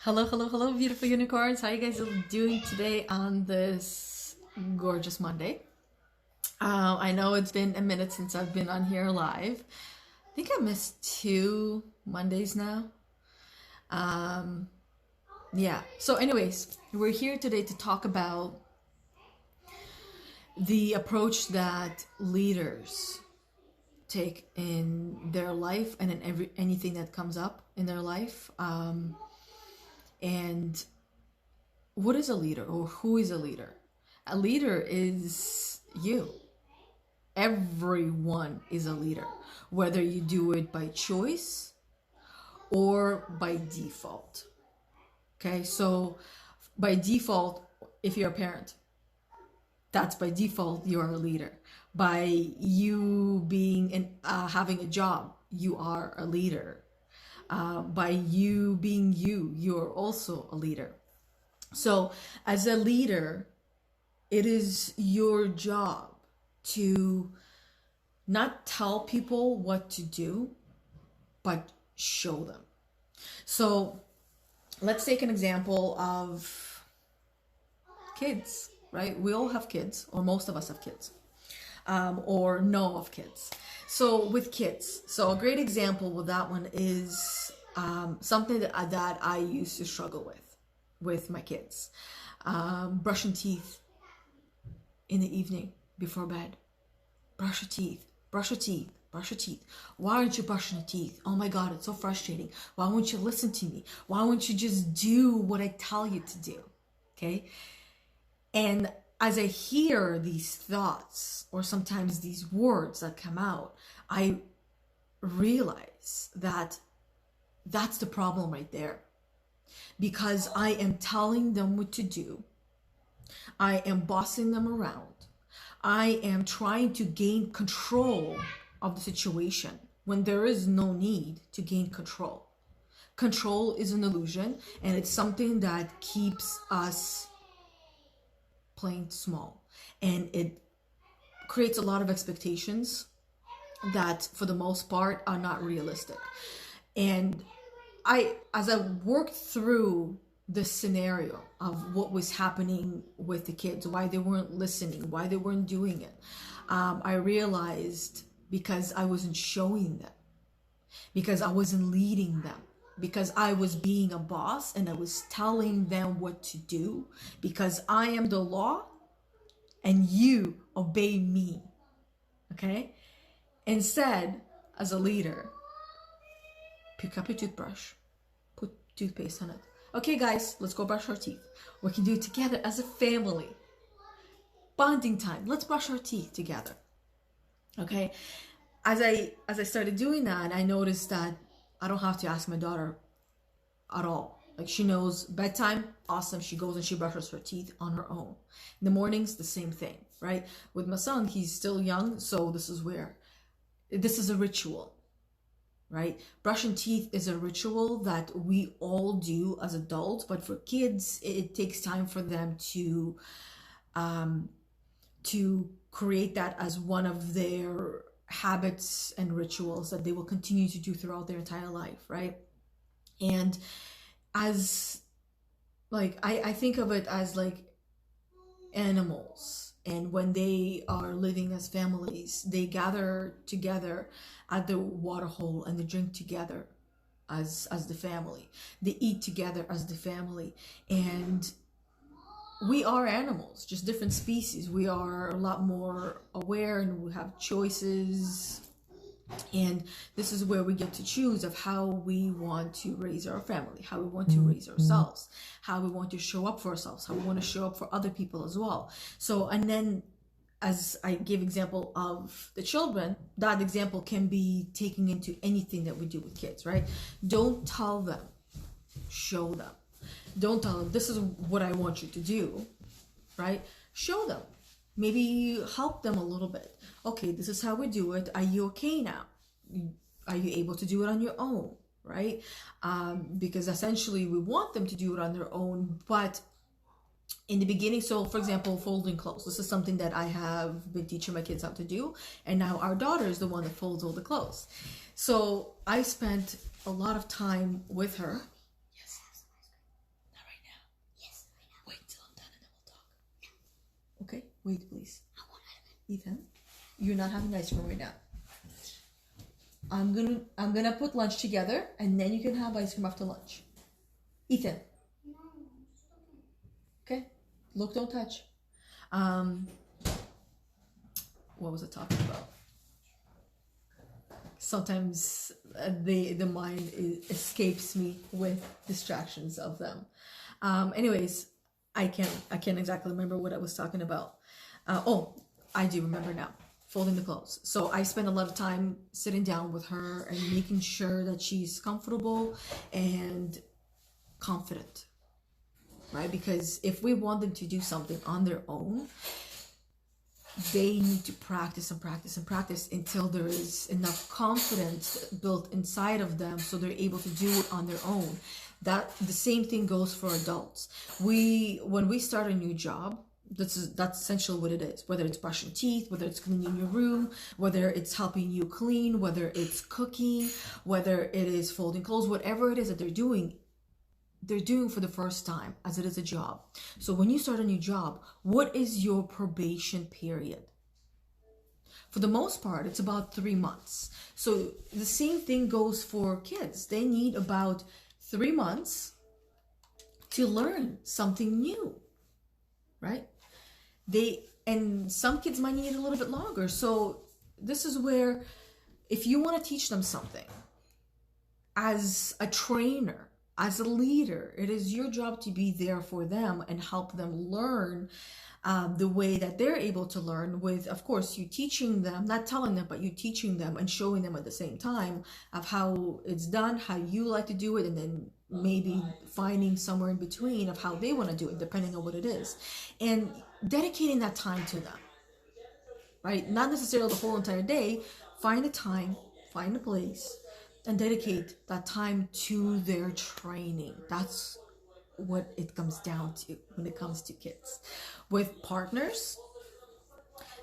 Hello, hello, hello, beautiful unicorns. How you guys doing today on this gorgeous Monday? I know it's been a minute since I've been on here live. I think I missed 2 Mondays now. Um, yeah. So, anyways, we're here today to talk about the approach that leaders take in their life and in anything that comes up in their life. And what is a leader, or who is a leader? A leader is you. Everyone is a leader, whether you do it by choice or by default. Okay, so by default, if you're a parent, that's by default you're a leader. By you being having a job, you are a leader. By you being you, you're also a leader. So as a leader, it is your job to not tell people what to do, but show them. So let's take an example of kids, right? We all have kids, or most of us have kids, or know of kids. So with kids, so a great example with that one is something that I used to struggle with my kids. Brushing teeth in the evening before bed. Brush your teeth, brush your teeth, brush your teeth. Why aren't you brushing your teeth? Oh my God, it's so frustrating. Why won't you listen to me? Why won't you just do what I tell you to do? Okay? And as I hear these thoughts, or sometimes these words that come out, I realize that that's the problem right there. Because I am telling them what to do. I am bossing them around. I am trying to gain control of the situation when there is no need to gain control. Control is an illusion, and it's something that keeps us playing small, and it creates a lot of expectations that for the most part are not realistic. And as I worked through the scenario of what was happening with the kids, why they weren't listening, why they weren't doing it, I realized because I wasn't showing them, because I wasn't leading them, because I was being a boss and I was telling them what to do, because I am the law and you obey me. Okay? Instead, as a leader, pick up your toothbrush, put toothpaste on it. Okay, guys, let's go brush our teeth. We can do it together as a family. Bonding time. Let's brush our teeth together. Okay? As I started doing that, I noticed that I don't have to ask my daughter at all. Like, she knows bedtime, awesome. She goes and she brushes her teeth on her own. In the mornings, the same thing, right? With my son, he's still young, so this is a ritual, right? Brushing teeth is a ritual that we all do as adults, but for kids, it takes time for them to create that as one of their habits and rituals that they will continue to do throughout their entire life, right? And as like I think of it as like animals, and when they are living as families, they gather together at the water hole and they drink together as the family. They eat together as the family. And we are animals, just different species. We are a lot more aware and we have choices. And this is where we get to choose of how we want to raise our family, how we want to raise ourselves, how we want to show up for ourselves, how we want to show up for other people as well. So, and then as I give example of the children, that example can be taken into anything that we do with kids, right? Don't tell them, show them. Don't tell them, this is what I want you to do, right? Show them. Maybe help them a little bit. Okay, this is how we do it. Are you okay now? Are you able to do it on your own, right? Because essentially we want them to do it on their own, but in the beginning, so for example, folding clothes. This is something that I have been teaching my kids how to do, and now our daughter is the one that folds all the clothes. So I spent a lot of time with her Wait, please. Ethan, you're not having ice cream right now. I'm gonna put lunch together, and then you can have ice cream after lunch. Ethan. Okay. Look, don't touch. What was I talking about? Sometimes the mind escapes me with distractions of them. Anyways, I can't exactly remember what I was talking about. I do remember now. Folding the clothes. So I spend a lot of time sitting down with her and making sure that she's comfortable and confident, right? Because if we want them to do something on their own, they need to practice and practice and practice until there is enough confidence built inside of them so they're able to do it on their own. That the same thing goes for adults. When we start a new job, that's essentially what it is. Whether it's brushing teeth, whether it's cleaning your room, whether it's helping you clean, whether it's cooking, whether it is folding clothes, whatever it is that they're doing for the first time, as it is a job. So when you start a new job, what is your probation period? For the most part, it's about 3 months. So the same thing goes for kids. They need about 3 months to learn something new, right? And some kids might need a little bit longer. So this is where, if you want to teach them something, as a trainer, as a leader, it is your job to be there for them and help them learn the way that they're able to learn, with, of course, you teaching them, not telling them, but you teaching them and showing them at the same time of how it's done, how you like to do it, and then maybe finding somewhere in between of how they want to do it, depending on what it is. And dedicating that time to them, right? Not necessarily the whole entire day. Find a time, find a place, and dedicate that time to their training. That's what it comes down to when it comes to kids. With partners,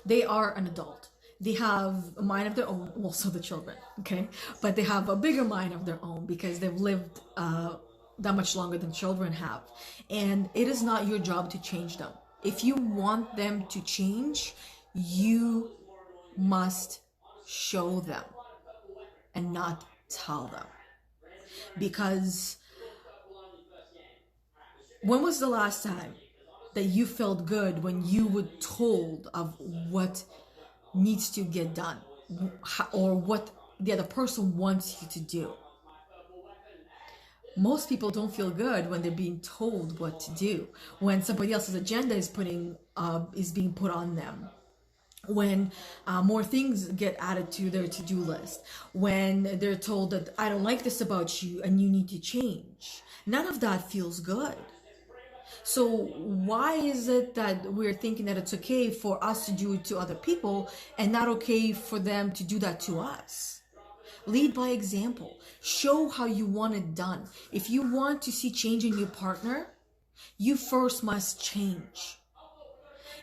they are an adult. They have a mind of their own, also the children, okay? But they have a bigger mind of their own because they've lived that much longer than children have. And it is not your job to change them. If you want them to change, you must show them and not tell them. Because when was the last time that you felt good when you were told of what needs to get done or what the other person wants you to do? Most people don't feel good when they're being told what to do, when somebody else's agenda is being put on them, when more things get added to their to-do list, when they're told that I don't like this about you and you need to change. None of that feels good. So why is it that we're thinking that it's okay for us to do it to other people and not okay for them to do that to us? Lead by example. Show how you want it done. If you want to see change in your partner, you first must change.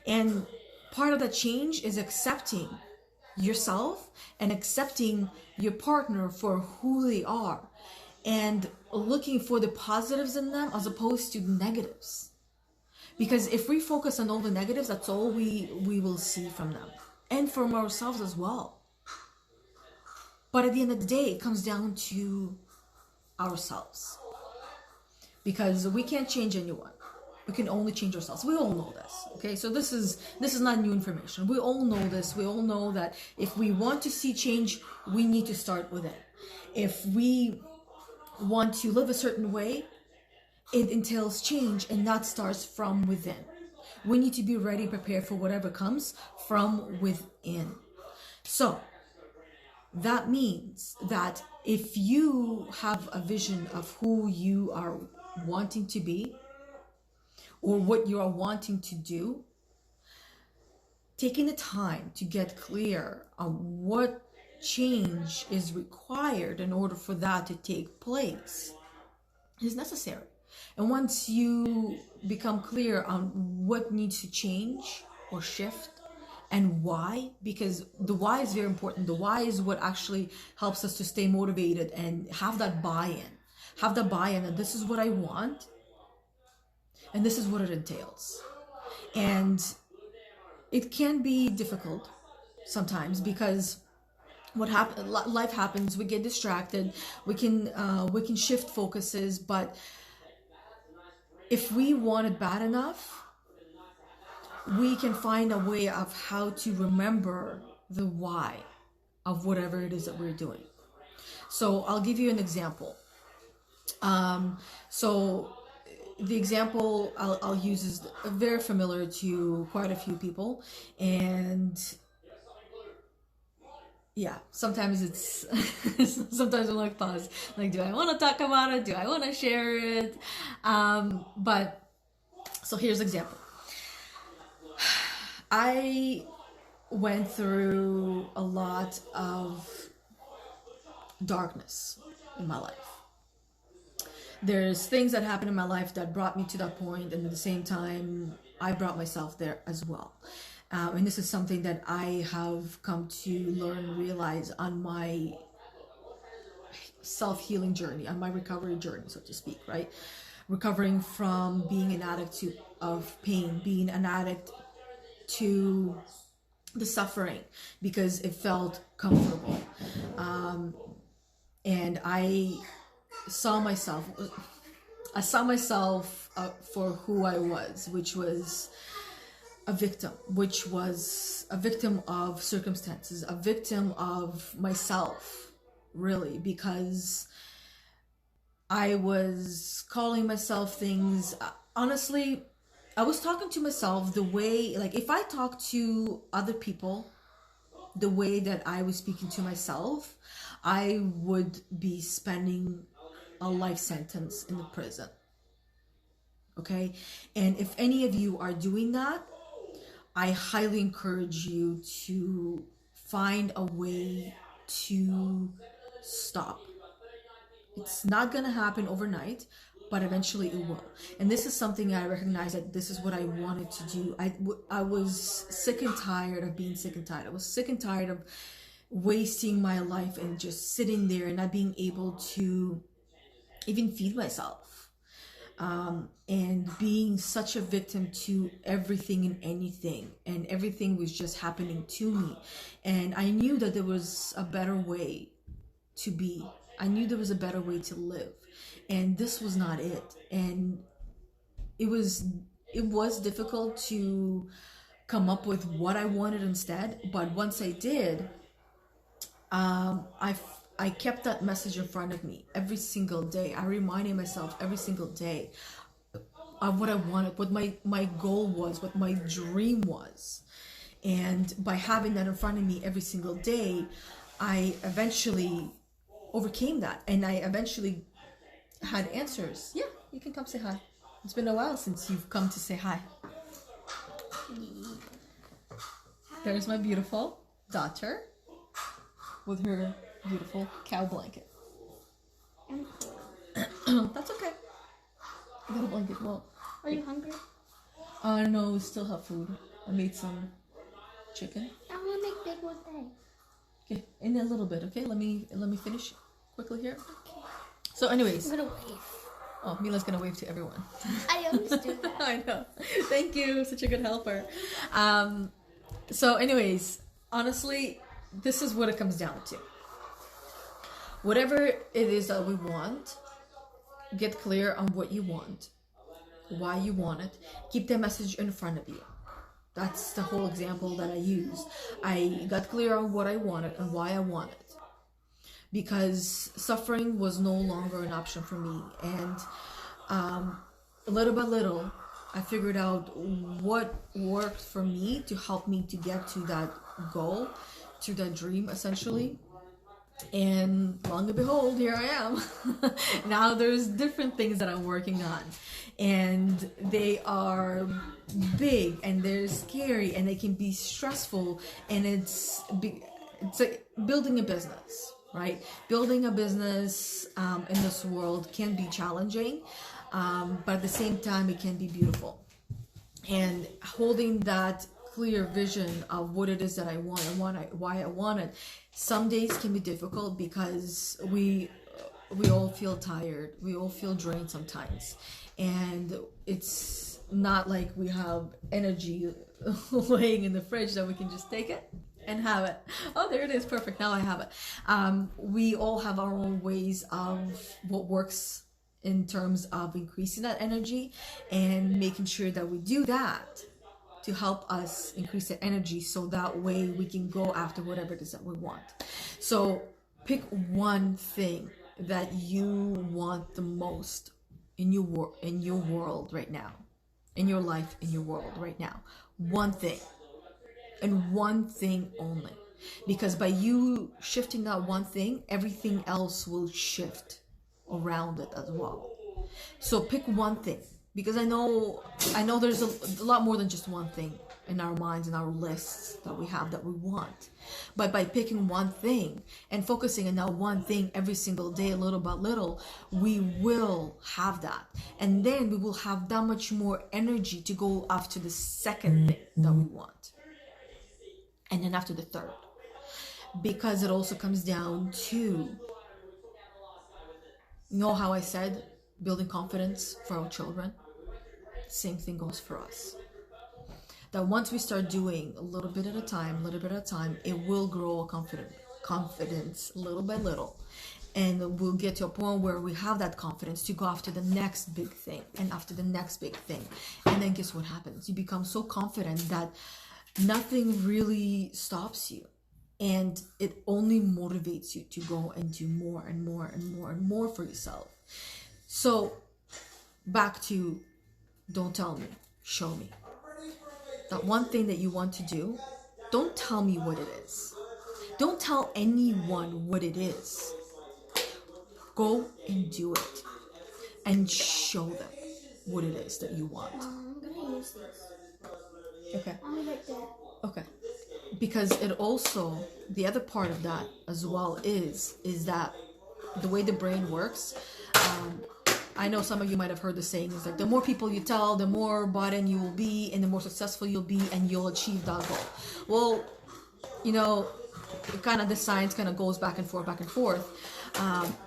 And part of that change is accepting yourself and accepting your partner for who they are and looking for the positives in them as opposed to negatives. Because if we focus on all the negatives, that's all we will see from them and from ourselves as well. But at the end of the day, it comes down to ourselves. Because we can't change anyone. We can only change ourselves. We all know this, okay? So this is not new information. We all know this. We all know that if we want to see change, we need to start within. If we want to live a certain way, it entails change, and that starts from within. We need to be ready, prepared for whatever comes from within. So that means that if you have a vision of who you are wanting to be or what you are wanting to do, taking the time to get clear on what change is required in order for that to take place is necessary. And once you become clear on what needs to change or shift and why, because the why is very important. The why is what actually helps us to stay motivated and have that buy-in. Have the buy-in that this is what I want and this is what it entails. And it can be difficult sometimes because life happens, we get distracted, we can shift focuses, but if we want it bad enough, we can find a way of how to remember the why of whatever it is that we're doing. So I'll give you an example. So the example I'll use is very familiar to quite a few people, and yeah, sometimes it's sometimes I'm like, pause, like, do I want to talk about it, do I want to share it? But so here's an example. I went through a lot of darkness in my life. There's things that happened in my life that brought me to that point, and at the same time I brought myself there as well. And this is something that I have come to learn and realize on my self-healing journey, on my recovery journey, so to speak, right? Recovering from being an addict of pain, being an addict to the suffering because it felt comfortable. And I saw myself for who I was, which was a victim, of circumstances, a victim of myself, really, because I was calling myself things. Honestly, I was talking to myself the way, like, if I talk to other people the way that I was speaking to myself, I would be spending a life sentence in the prison. Okay? And if any of you are doing that, I highly encourage you to find a way to stop. It's not going to happen overnight, but eventually it will. And this is something I recognize that this is what I wanted to do. I was sick and tired of being sick and tired. I was sick and tired of wasting my life and just sitting there and not being able to even feed myself. And being such a victim to everything and anything, and everything was just happening to me. And I knew that there was a better way to be. I knew there was a better way to live, and this was not it. And it was difficult to come up with what I wanted instead, but once I did, I kept that message in front of me every single day. I reminded myself every single day of what I wanted, what my goal was, what my dream was. And by having that in front of me every single day, I eventually overcame that. And I eventually had answers. Yeah, you can come say hi. It's been a while since you've come to say hi. There's my beautiful daughter with her beautiful cow blanket. That's okay. I got a blanket. Well, are you hungry? No, we still have food. I made some chicken. I want to make big one day. Okay, in a little bit. Okay, let me finish quickly here. Okay. So, anyways, I'm gonna wave. Oh, Mila's gonna wave to everyone. I always do that. I know. Thank you. Such a good helper. So, anyways, honestly, this is what it comes down to. Whatever it is that we want, get clear on what you want, why you want it. Keep that message in front of you. That's the whole example that I used. I got clear on what I wanted and why I wanted, because suffering was no longer an option for me. And little by little, I figured out what worked for me to help me to get to that goal, to that dream, essentially. And long and behold, here I am. Now there's different things that I'm working on, and they are big and they're scary and they can be stressful, and it's like building a business, right? Building a business in this world can be challenging, but at the same time it can be beautiful. And holding that clear vision of what it is that I want, why I want it. Some days can be difficult because we feel tired. We all feel drained sometimes, and it's not like we have energy laying in the fridge that we can just take it and have it. Oh, there it is, perfect. Now I have it. We all have our own ways of what works in terms of increasing that energy and making sure that we do that to help us increase the energy, so that way we can go after whatever it is that we want. So pick one thing that you want the most in your world right now, in your life, in your world right now. One thing, and one thing only. Because by you shifting that one thing, everything else will shift around it as well. So pick one thing, because I know there's a lot more than just one thing in our minds, in our lists that we have that we want. But by picking one thing and focusing on that one thing every single day, little by little, we will have that. And then we will have that much more energy to go after the second thing that we want. And then after the third. Because it also comes down to, you know how I said building confidence for our children? Same thing goes for us. That once we start doing a little bit at a time, it will grow a confidence little by little. And we'll get to a point where we have that confidence to go after the next big thing and after the next big thing. And then guess what happens? You become so confident that nothing really stops you. And it only motivates you to go and do more and more and more and more for yourself. So back to, don't tell me, show me. That one thing that you want to do, don't tell me what it is. Don't tell anyone what it is. Go and do it. And show them what it is that you want. I'm gonna use these. Okay. I'll be right there. Okay. Because it also, the other part of that as well is that the way the brain works, I know some of you might have heard the saying, is like the more people you tell, the more bought in you will be, and the more successful you'll be, and you'll achieve that goal. Well, you know, kind of the science kind of goes back and forth.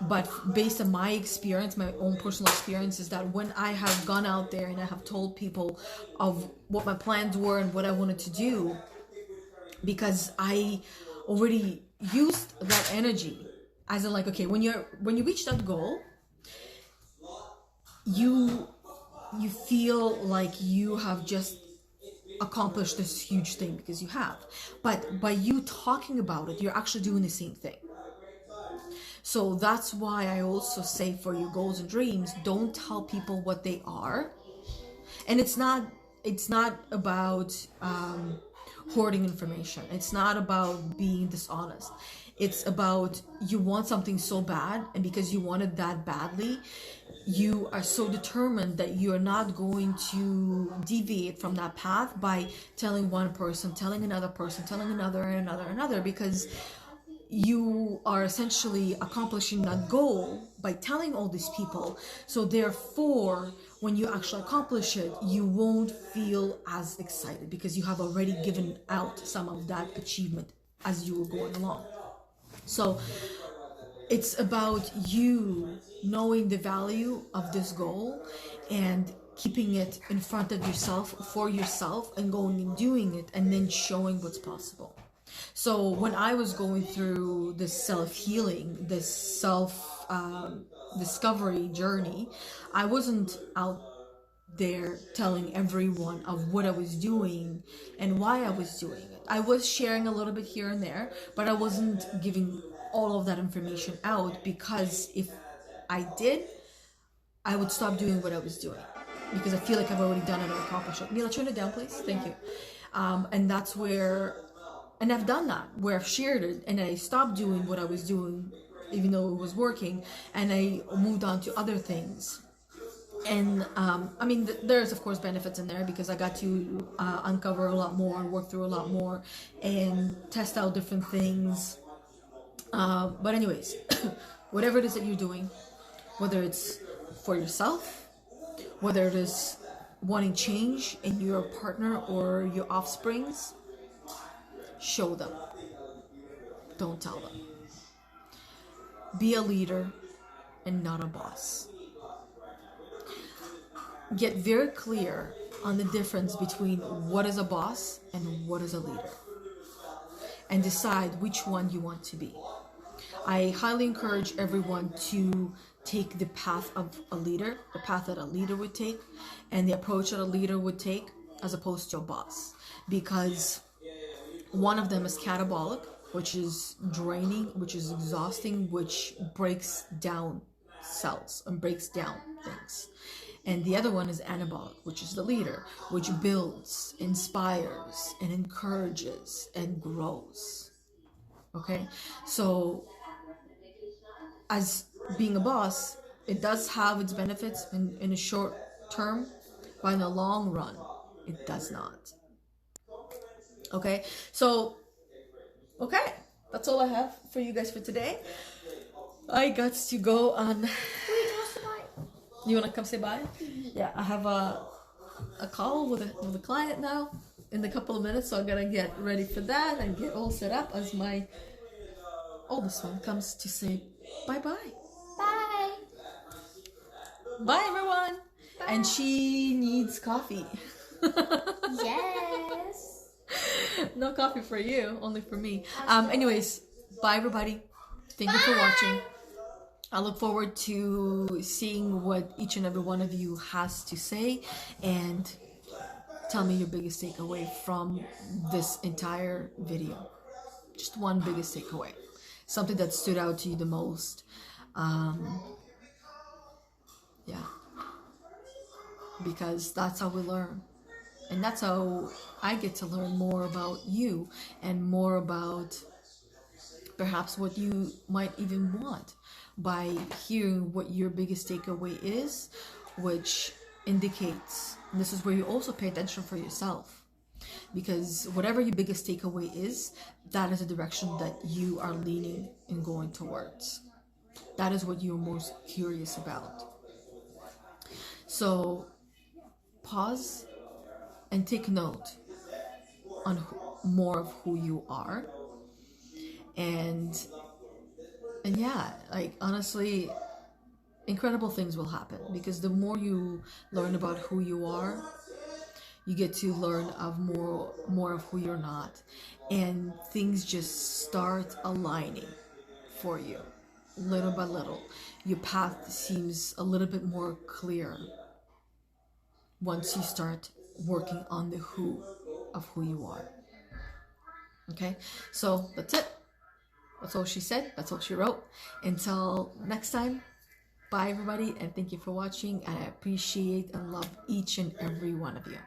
But based on my experience, my own personal experience, is that when I have gone out there and I have told people of what my plans were and what I wanted to do, because I already used that energy, as in like, okay, when you reach that goal, you feel like you have just accomplished this huge thing, because you have. But by you talking about it, you're actually doing the same thing. So that's why I also say, for your goals and dreams, don't tell people what they are. And it's not about hoarding information. It's not about being dishonest. It's about, you want something so bad, and because you want it that badly, you are so determined that you're not going to deviate from that path by telling one person, telling another person, telling another and another, because you are essentially accomplishing that goal by telling all these people. So therefore, when you actually accomplish it, you won't feel as excited, because you have already given out some of that achievement as you were going along. So it's about you knowing the value of this goal and keeping it in front of yourself, for yourself, and going and doing it, and then showing what's possible. So when I was going through this self-healing, this self-discovery journey, I wasn't out there telling everyone of what I was doing and why I was doing it. I was sharing a little bit here and there, but I wasn't giving all of that information out, because if I did, I would stop doing what I was doing, because I feel like I've already done it or accomplished it. Mila, turn it down, please. Thank you. And that's where, and I've done that, where I've shared it and I stopped doing what I was doing, even though it was working, and I moved on to other things. And I mean, there's of course benefits in there, because I got to uncover a lot more, work through a lot more, and test out different things. But anyways, whatever it is that you're doing, whether it's for yourself, whether it is wanting change in your partner or your offsprings, show them. Don't tell them. Be a leader. and not a boss. Get very clear on the difference between what is a boss and what is a leader, and decide which one you want to be. I highly encourage everyone to take the path of a leader, the path that a leader would take, and the approach that a leader would take, as opposed to a boss. Because one of them is catabolic, which is draining, which is exhausting, which breaks down cells and breaks down things. And the other one is anabolic, which is the leader, which builds, inspires, and encourages and grows. Okay? So, as being a boss, it does have its benefits in a short term, but in the long run, it does not. Okay? So, okay, that's all I have for you guys for today. I got to go on. You want to come say bye? Yeah, I have a call with a client now in a couple of minutes, so I'm gonna get ready for that and get all set up as my oldest one comes to say bye-bye. Bye. Bye, everyone. Bye. And she needs coffee. Yes. No coffee for you, only for me. Anyways, bye, everybody. Thank you for watching. I look forward to seeing what each and every one of you has to say, and tell me your biggest takeaway from this entire video. Just one biggest takeaway. Something that stood out to you the most. Yeah. Because that's how we learn. And that's how I get to learn more about you and more about perhaps what you might even want, by hearing what your biggest takeaway is, which indicates, and this is where you also pay attention for yourself, because whatever your biggest takeaway is, that is the direction that you are leaning and going towards. That is what you're most curious about. So pause and take note on more of who you are, and yeah, like, honestly, incredible things will happen, because the more you learn about who you are, you get to learn of more of who you're not, and things just start aligning for you little by little. Your path seems a little bit more clear once you start working on the who of who you are. Okay, so that's it. That's all she said. That's all she wrote. Until next time, bye, everybody, and thank you for watching. And I appreciate and love each and every one of you.